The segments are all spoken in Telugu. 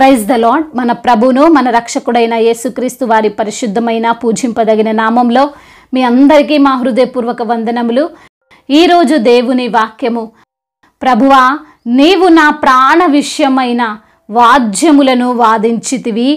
Praise the lord. మన ప్రభువును మన రక్షకుడైన యేసుక్రీస్తు వారి పరిశుద్ధమైన పూజింపదగిన నామంలో మీ అందరికీ మా హృదయపూర్వక వందనములు. ఈరోజు దేవుని వాక్యము, ప్రభువా నీవు నా ప్రాణ విషయమైన వాద్యములను వాదించితివి,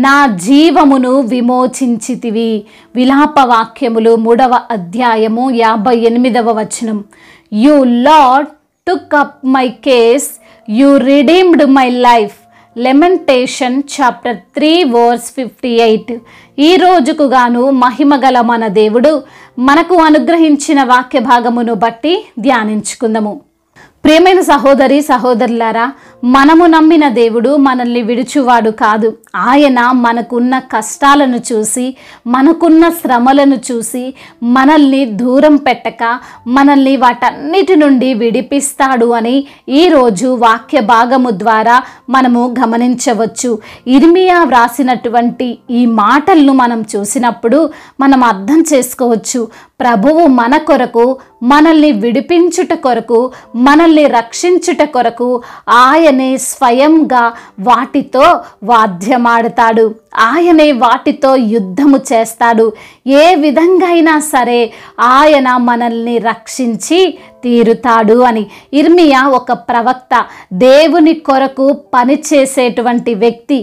నా జీవమును విమోచించితివి. విలాప వాక్యములు 3వ అధ్యాయము 58వ వచనం. You Lord took up my case, you redeemed my life. Lamentation chapter 3 verse 58. ఈ రోజుకు గాను మహిమగల మన దేవుడు మనకు అనుగ్రహించిన వాక్య భాగమును బట్టి ధ్యానించుకుందాము. ప్రియమైన సహోదరి సహోదరులారా, మనము నమ్మిన దేవుడు మనల్ని విడుచువాడు కాదు. ఆయన మనకున్న కష్టాలను చూసి, మనకున్న శ్రమలను చూసి మనల్ని దూరం పెట్టక మనల్ని వాటన్నిటి నుండి విడిపిస్తాడు అని ఈరోజు వాక్య భాగము ద్వారా మనము గమనించవచ్చు. ఇర్మియా వ్రాసినటువంటి ఈ మాటలను మనం చూసినప్పుడు మనం అర్థం చేసుకోవచ్చు. ప్రభువు మన కొరకు, మనల్ని విడిపించుట కొరకు, మనల్ని రక్షించుట కొరకు ఆయనే స్వయంగా వాటితో వాద్యమాడతాడు. ఆయనే వాటితో యుద్ధము చేస్తాడు. ఏ విధంగా అయినా సరే ఆయన మనల్ని రక్షించి తీరుతాడు అని. ఇర్మియా ఒక ప్రవక్త, దేవుని కొరకు పని చేసేటువంటి వ్యక్తి.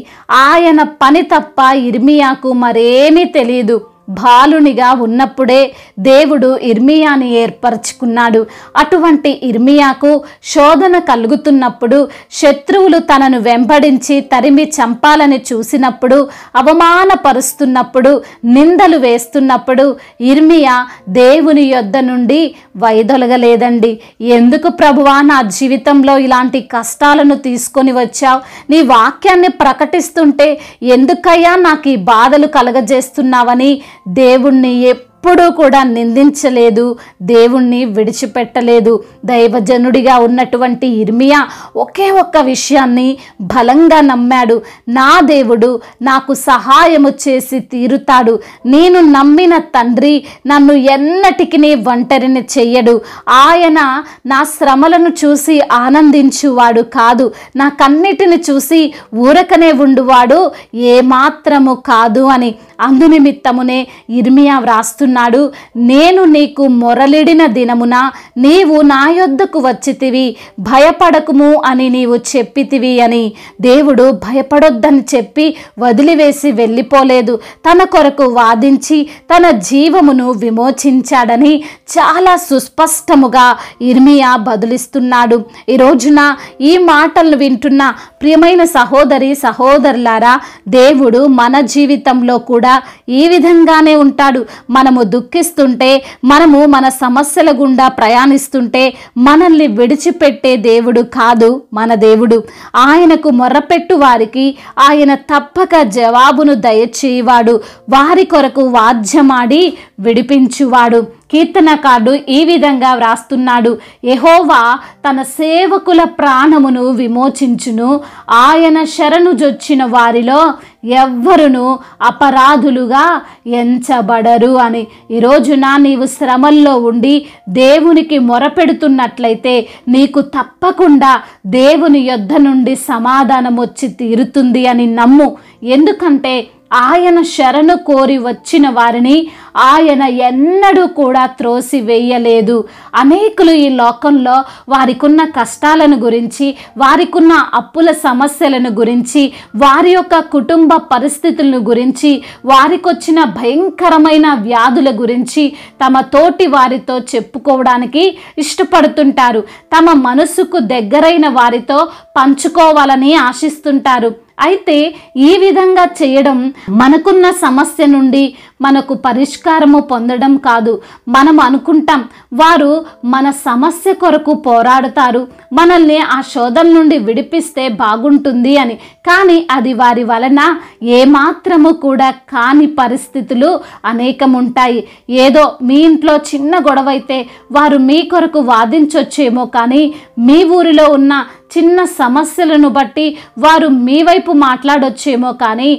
ఆయన పని తప్ప ఇర్మియాకు మరేమీ తెలియదు. బాలునిగా ఉన్నప్పుడే దేవుడు ఇర్మియాని ఏర్పరచుకున్నాడు. అటువంటి ఇర్మియాకు శోధన కలుగుతున్నప్పుడు, శత్రువులు తనను వెంబడించి తరిమి చంపాలని చూసినప్పుడు, అవమానపరుస్తున్నప్పుడు, నిందలు వేస్తున్నప్పుడు ఇర్మియా దేవుని యొద్ద నుండి వైదొలగలేదండి. ఎందుకు ప్రభువా నా జీవితంలో ఇలాంటి కష్టాలను తీసుకొని వచ్చావు? నీ వాక్యాన్ని ప్రకటిస్తుంటే ఎందుకయ్యా నాకు ఈ బాధలు కలగజేస్తున్నావని దేవుణ్ణి ఎప్పుడూ కూడా నిందించలేదు, దేవుణ్ణి విడిచిపెట్టలేదు. దైవజనుడిగా ఉన్నటువంటి ఇర్మియా ఒకే ఒక్క విషయాన్ని బలంగా నమ్మాడు. నా దేవుడు నాకు సహాయము చేసి తీరుతాడు. నేను నమ్మిన తండ్రి నన్ను ఎన్నటికి ఒంటరిని చెయ్యడు. ఆయన నా శ్రమలను చూసి ఆనందించువాడు కాదు, నా కన్నిటిని చూసి ఊరకనే ఉండువాడు ఏమాత్రము కాదు అని. అందునిమిత్తమునే ఇర్మియా వ్రాస్తున్నాడు, నేను నీకు మొరలిడిన దినమున నీవు నా యొద్దకు వచ్చితివి, భయపడకుము అని నీవు చెప్పితివి అని. దేవుడు భయపడొద్దని చెప్పి వదిలివేసి వెళ్ళిపోలేదు. తన కొరకు వాదించి తన జీవమును విమోచించాడని చాలా సుస్పష్టముగా ఇర్మియా బదులిస్తున్నాడు. ఈ రోజున ఈ మాటలను వింటున్న ప్రియమైన సహోదరి సహోదరులారా, దేవుడు మన జీవితంలో కూడా ఈ విధంగానే ఉంటాడు. మనము దుఃఖిస్తుంటే, మనము మన సమస్యల గుండా ప్రయాణిస్తుంటే మనల్ని విడిచిపెట్టే దేవుడు కాదు మన దేవుడు. ఆయనకు మొర్రపెట్టు వారికి ఆయన తప్పక జవాబును దయచేయువాడు, వారి కొరకు వాద్యమాడి విడిపించువాడు. కీర్తనకారుడు ఈ విధంగా వ్రాస్తున్నాడు, యెహోవా తన సేవకుల ప్రాణమును విమోచించును, ఆయన శరణు జొచ్చిన వారిలో ఎవ్వరును అపరాధులుగా ఎంచబడరు అని. ఈరోజున నీవు శ్రమల్లో ఉండి దేవునికి మొరపెడుతున్నట్లయితే నీకు తప్పకుండా దేవుని యొద్ద నుండి సమాధానం వచ్చి తీరుతుంది అని నమ్ము. ఎందుకంటే ఆయన శరణు కోరి వచ్చిన వారిని ఆయన ఎన్నడూ కూడా త్రోసివేయలేదు. అనేకులు ఈ లోకంలో వారికున్న కష్టాలను గురించి, వారికున్న అప్పుల సమస్యలను గురించి, వారి యొక్క కుటుంబ పరిస్థితులను గురించి, వారికొచ్చిన భయంకరమైన వ్యాధుల గురించి తమ తోటి వారితో చెప్పుకోవడానికి ఇష్టపడుతుంటారు. తమ మనసుకు దగ్గరైన వారితో పంచుకోవాలని ఆశిస్తుంటారు. అయితే ఈ విధంగా చేయడం మనకున్న సమస్య నుండి మనకు పరిష్కారము పొందడం కాదు. మనం అనుకుంటాం వారు మన సమస్య కొరకు పోరాడుతారు, మనల్ని ఆ శోధన నుండి విడిపిస్తే బాగుంటుంది అని. కానీ అది వారి వలన ఏమాత్రము కూడా కాని పరిస్థితులు అనేకం ఉంటాయి. ఏదో మీ ఇంట్లో చిన్న గొడవ అయితే వారు మీ కొరకు వాదించొచ్చేమో, కానీ మీ ఊరిలో ఉన్న చిన్న సమస్యలను బట్టి వారు మీ వైపు మాట్లాడొచ్చేమో, కానీ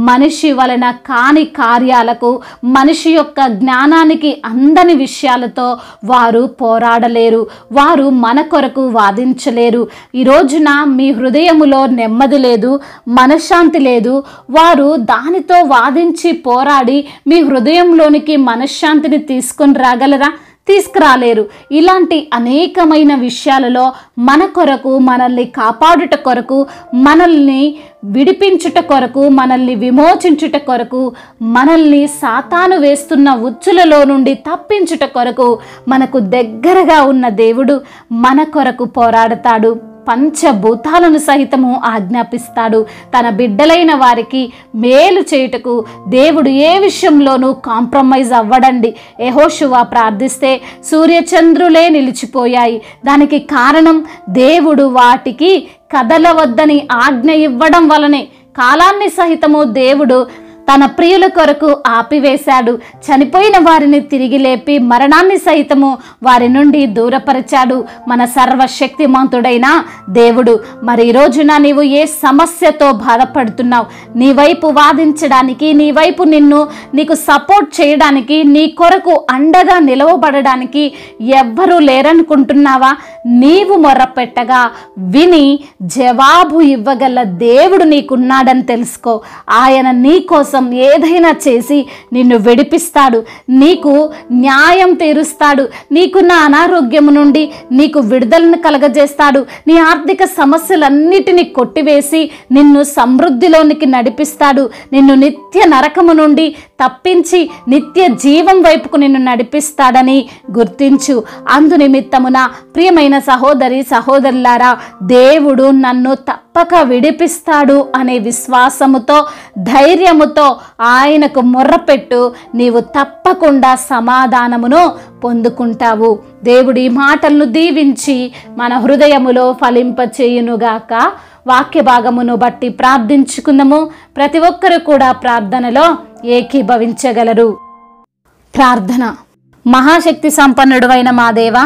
మనిషి వలన కాని కార్యాలకు, మనిషి యొక్క జ్ఞానానికి అందని విషయాలతో వారు పోరాడలేరు. వారు మన కొరకు వాదించలేరు. ఈ రోజున మీ హృదయములో నెమ్మది లేదు, మనశ్శాంతి లేదు. వారు దానితో వాదించి పోరాడి మీ హృదయంలోనికి మనశ్శాంతిని తీసుకొని రాగలరా? తీసుకురాలేరు. ఇలాంటి అనేకమైన విషయాలలో మన కొరకు, మనల్ని కాపాడుట కొరకు, మనల్ని విడిపించుట కొరకు, మనల్ని విమోచించుట కొరకు, మనల్ని సాతాను వేస్తున్న ఉచ్చులలో నుండి తప్పించుట కొరకు మనకు దగ్గరగా ఉన్న దేవుడు మన కొరకు పోరాడతాడు. పంచభూతాలను సహితము ఆజ్ఞాపిస్తాడు. తన బిడ్డలైన వారికి మేలు చేయుటకు దేవుడు ఏ విషయంలోనూ కాంప్రమైజ్ అవ్వడండి. యెహోషువ ప్రార్థిస్తే సూర్యచంద్రులే నిలిచిపోయాయి. దానికి కారణం దేవుడు వాటికి కదలవద్దని ఆజ్ఞ ఇవ్వడం వలనే. కాలాన్ని సహితము దేవుడు తన ప్రియుల కొరకు ఆపివేశాడు. చనిపోయిన వారిని తిరిగి లేపి మరణాన్ని సైతము వారి నుండి దూరపరిచాడు మన సర్వశక్తిమంతుడైన దేవుడు. మరి ఈ రోజున నీవు ఏ సమస్యతో బాధపడుతున్నావు? నీ వైపు వాదించడానికి, నీ వైపు నీకు సపోర్ట్ చేయడానికి, నీ కొరకు అండగా నిలవబడడానికి ఎవ్వరూ లేరనుకుంటున్నావా? నీవు మొర్రపెట్టగా విని జవాబు ఇవ్వగల దేవుడు నీకున్నాడని తెలుసుకో. ఆయన నీ కోసం ఏదైనా చేసి నిన్ను విడిపిస్తాడు, నీకు న్యాయం తీరుస్తాడు, నీకున్న అనారోగ్యము నుండి నీకు విడుదలను కలగజేస్తాడు, నీ ఆర్థిక సమస్యలన్నిటినీ కొట్టివేసి నిన్ను సమృద్ధిలోనికి నడిపిస్తాడు, నిన్ను నిత్య నరకము నుండి తప్పించి నిత్య జీవం వైపుకు నిన్ను నడిపిస్తాడని గుర్తించు. అందు నిమిత్తమున ప్రియమైన సహోదరి సహోదరులారా, దేవుడు నన్ను తప్పక విడిపిస్తాడు అనే విశ్వాసముతో, ధైర్యముతో ఆయనకు మొర్రపెట్టు. నీవు తప్పకుండా సమాధానమును పొందుకుంటావు. దేవుడి మాటలను దీవించి మన హృదయములో ఫలింపచేయునుగాక. వాక్య భాగమును బట్టి ప్రార్థించుకుందాము. ప్రతి ఒక్కరు కూడా ప్రార్థనలో ఏకీభవించగలరు. ప్రార్థన. మహాశక్తి సంపన్నుడువైన మా దేవ,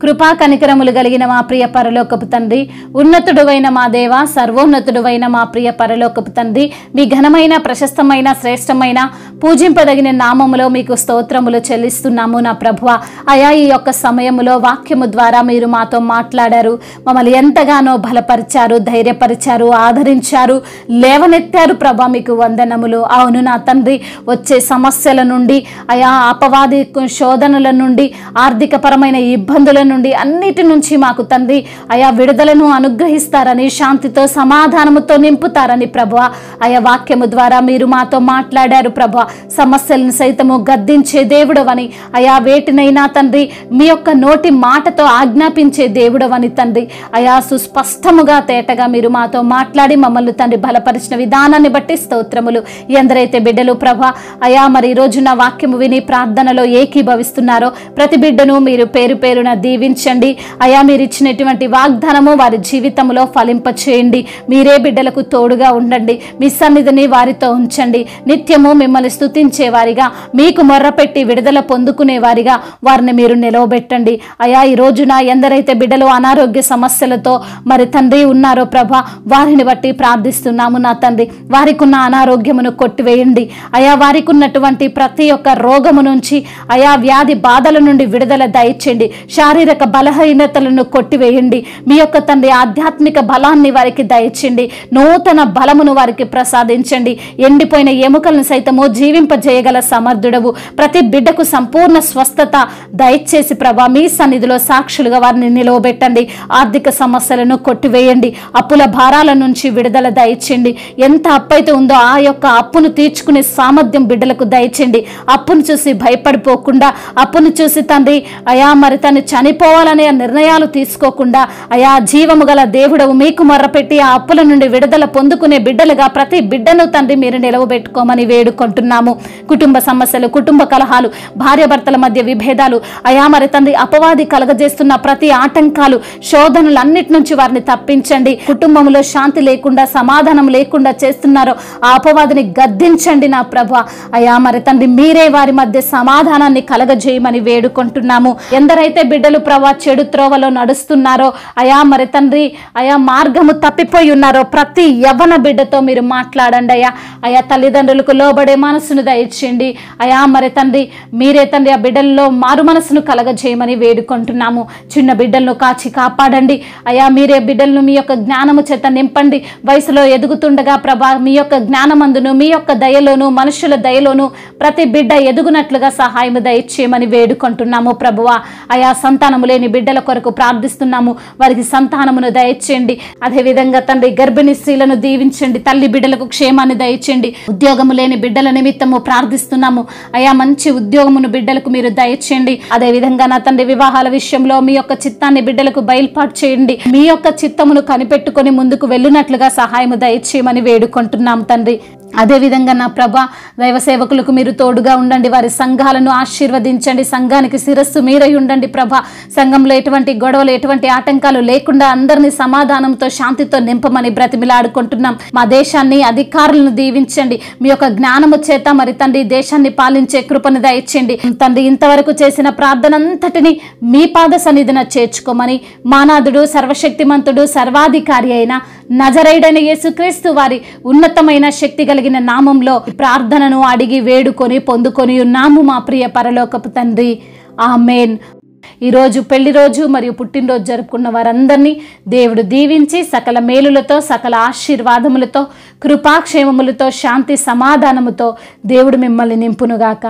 కృపా కనికరములు కలిగిన మా ప్రియ పరలోకపు తండ్రి, ఉన్నతుడువైన మా దేవ, సర్వోన్నతుడువైన మా ప్రియ పరలోకపు తండ్రి, మీ ఘనమైన, ప్రశస్తమైన, శ్రేష్టమైన, పూజింపదగిన నామములో మీకు స్తోత్రములు చెల్లిస్తున్నాము నా ప్రభువ. అయా, ఈ యొక్క సమయములో వాక్యము ద్వారా మీరు మాతో మాట్లాడారు, మమ్మల్ని ఎంతగానో బలపరిచారు, ధైర్యపరిచారు, ఆదరించారు, లేవనెత్తారు ప్రభా. మీకు వందనములు. అవును నా తండ్రి, వచ్చే సమస్యల నుండి, అయా అపవాది శోధనల నుండి, ఆర్థిక పరమైన ఇబ్బందుల నుండి, అన్నిటి నుంచి మాకు తండ్రి అయా విడుదలను అనుగ్రహిస్తారని, శాంతితో సమాధానముతో నింపుతారని ప్రభువా. అయా వాక్యము ద్వారా మీరు మాతో మాట్లాడారు ప్రభువా. సమస్యలను సైతము గద్దించే దేవుడవని, అయా వేటినైనా తండ్రి మీ యొక్క నోటి మాటతో ఆజ్ఞాపించే దేవుడవని తండ్రి, అయా సుస్పష్టముగా తేటగా మీరు మాతో మాట్లాడి మమ్మల్ని తండ్రి బలపరిచిన విధానాన్ని బట్టి స్తోత్రములు. ఎందరైతే బిడ్డలు ప్రభా అయా మరి ఈ రోజున వాక్యము విని ప్రార్థనలో ఏకీభవిస్తున్నారో ప్రతి బిడ్డను మీరు పేరు పేరున దీవించండి. అయా మీరు ఇచ్చినటువంటి వాగ్దానము వారి జీవితంలో ఫలింపచేయండి. మీరే బిడ్డలకు తోడుగా ఉండండి. మీ సన్నిధిని వారితో ఉంచండి. నిత్యము మిమ్మల్ని స్తుతించే వారిగా, మీకు మొర్రపెట్టి విడుదల పొందుకునే వారిగా వారిని మీరు నిలవబెట్టండి. అయా ఈ రోజున ఎందరైతే బిడ్డలు అనారోగ్య సమస్యలతో మరి తండ్రి ఉన్నారో ప్రభా, వారిని బట్టి ప్రార్థిస్తున్నాము నా తండ్రి. వారికి ఉన్న అనారోగ్యమును కొట్టివేయండి. అయా వారికి ఉన్నటువంటి ప్రతి ఒక్క రోగము నుంచి, అయా వ్యాధి బాధల నుండి విడుదల దయచేయండి. శారీరక బలహీనతలను కొట్టివేయండి. మీ యొక్క తండ్రి ఆధ్యాత్మిక బలాన్ని వారికి దయచేయండి. నూతన బలమును వారికి ప్రసాదించండి. ఎండిపోయిన ఎముకలను సైతము జీవింపజేయగల సమర్థుడవు. ప్రతి బిడ్డకు సంపూర్ణ స్వస్థత దయచేసి ప్రభా మీ సన్నిధిలో సాక్షులుగా వారిని నిలవబెట్టండి. ఆర్థిక సమస్యలను కొట్టివేయండి. అప్పుల భారాల నుంచి విడుదల దయచేయండి. ఎంత అప్పు అయితే ఉందో ఆ యొక్క అప్పును తీర్చుకునే సామర్థ్యం బిడ్డలకు దయచేయండి. అప్పును చూసి భయపడిపోకుండా, అప్పును చూసి తండ్రి అయా మరి తను చనిపోవాలనే నిర్ణయాలు తీసుకోకుండా, అయా జీవము గల దేవుడవు మీకు మొర్రపెట్టి ఆ అప్పుల నుండి విడుదల పొందుకునే బిడ్డలుగా ప్రతి బిడ్డను తండ్రి మీరు నిలవబెట్టుకోమని వేడుకుంటున్నాము. కుటుంబ సమస్యలు, కుటుంబ కలహాలు, భార్యాభర్తల మధ్య విభేదాలు, అయా మరి తండ్రి అపవాది కలగజేస్తున్న ప్రతి ఆటంకాలు, శోధనలన్నిటి నుంచి వారిని తప్పించండి. కుటుంబంలో శాంతి లేకుండా, సమాధానం లేకుండా చేస్తున్నారో ఆ అపవాదిని గద్దించండి నా ప్రభా. అయా మరి తండ్రి మీరే వారి మధ్య సమాధానాన్ని కలగజేయమని వేడుకుంటున్నాము. ఎందరైతే బిడ్డలు ప్రభా చెడు త్రోవలో నడుస్తున్నారో అయా మరి తండ్రి అయా మార్గము తప్పిపోయి ఉన్నారో ప్రతి యవ్వన బిడ్డతో మీరు మాట్లాడండి అయ్యా. అయా తల్లిదండ్రులకు లోబడే మనసును దయచేయండి అయా. మరి తండ్రి మీరే తండ్రి ఆ బిడ్డల్లో మారు మనసును కలగజేయమని వేడుకుంటున్నాము. చిన్న బిడ్డలను కాచి కాపాడండి అయా. మీరే బిడ్డలను మీ యొక్క జ్ఞానము చేత నింపండి. వయసులో ఎదుగుతుండగా ప్రభా మీ యొక్క జ్ఞానమందును మీ యొక్క దయలోను మనుషుల దయలోను ప్రతి బిడ్డ ఎదుగునట్లుగా సహాయము దయచేయమని వేడుకుంటున్నాము ప్రభువా. అయా సంతానము లేని బిడ్డల కొరకు ప్రార్థిస్తున్నాము. వారికి సంతానమును దయచేయండి. అదేవిధంగా తండ్రి గర్భిణీ స్త్రీలను దీవించండి. తల్లి బిడ్డలకు క్షేమాన్ని దయచేయండి. ఉద్యోగము లేని బిడ్డల నిమిత్తము ప్రార్థిస్తున్నాము అయా. మంచి ఉద్యోగమును బిడ్డలకు మీరు దయచేయండి. అదేవిధంగా నా తండ్రి వివాహాల విషయంలో మీ యొక్క చిత్తాన్ని బిడ్డలకు బయలుపాటు చేయండి. మీ యొక్క చిత్తమును కనిపెట్టుకొని ముందుకు వెళ్ళినట్లుగా సహాయము దయచేయమని వేడుకుంటున్నాం తండ్రి. అదేవిధంగా నా ప్రభ దైవ సేవకులకు మీరు తోడుగా ఉండండి. వారి సంఘాలను ఆశీర్వదించండి. సంఘానికి శిరస్సు మీరై ఉండండి ప్రభ. సంఘంలో ఎటువంటి గొడవలు ఎటువంటి ఆటంకాలు లేకుండా అందరినీ సమాధానంతో శాంతితో నింపమని బ్రతిమిలాడుకుంటున్నాం. మా దేశాన్ని అధికారులను దీవించండి. మీ యొక్క జ్ఞానము చేత మరి తండ్రి దేశాన్ని పాలించే కృపను దయచేయండి తండ్రి. ఇంతవరకు చేసిన ప్రార్థనంతటిని మీ పాద సన్నిధిన చేర్చుకోమని మానాథుడు సర్వశక్తిమంతుడు సర్వాధికారి అయిన నజరేయుడైన యేసుక్రీస్తు వారి ఉన్నతమైన శక్తి కలిగిన నామంలో ప్రార్థనను అడిగి వేడుకొని పొందుకొని ఉన్నాము మా ప్రియ పరలోకపు తండ్రి. ఆమేన్. ఈరోజు పెళ్లి రోజు మరియు పుట్టినరోజు జరుపుకున్న వారందరినీ దేవుడు దీవించి సకల మేలులతో సకల ఆశీర్వాదములతో కృపాక్షేమములతో శాంతి సమాధానముతో దేవుడు మిమ్మల్ని నింపునుగాక.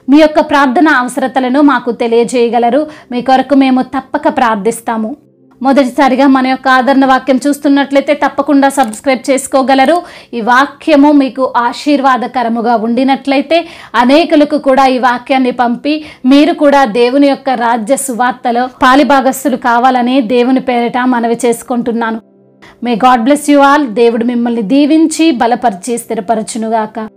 మీ యొక్క ప్రార్థన అవసరతలను మాకు తెలియజేయగలరు. మీ కొరకు మేము తప్పక ప్రార్థిస్తాము. మొదటిసారిగా మన యొక్క ఆదరణ వాక్యం చూస్తున్నట్లయితే తప్పకుండా సబ్స్క్రైబ్ చేసుకోగలరు. ఈ వాక్యము మీకు ఆశీర్వాదకరముగా ఉండినట్లయితే అనేకులకు కూడా ఈ వాక్యాన్ని పంపి మీరు కూడా దేవుని యొక్క రాజ్య సువార్తలో పాలిభాగస్తులు కావాలని దేవుని పేరిట మనవి చేసుకుంటున్నాను. May God bless you all. దేవుడు మిమ్మల్ని దీవించి బలపరిచి స్థిరపరచునుగాక.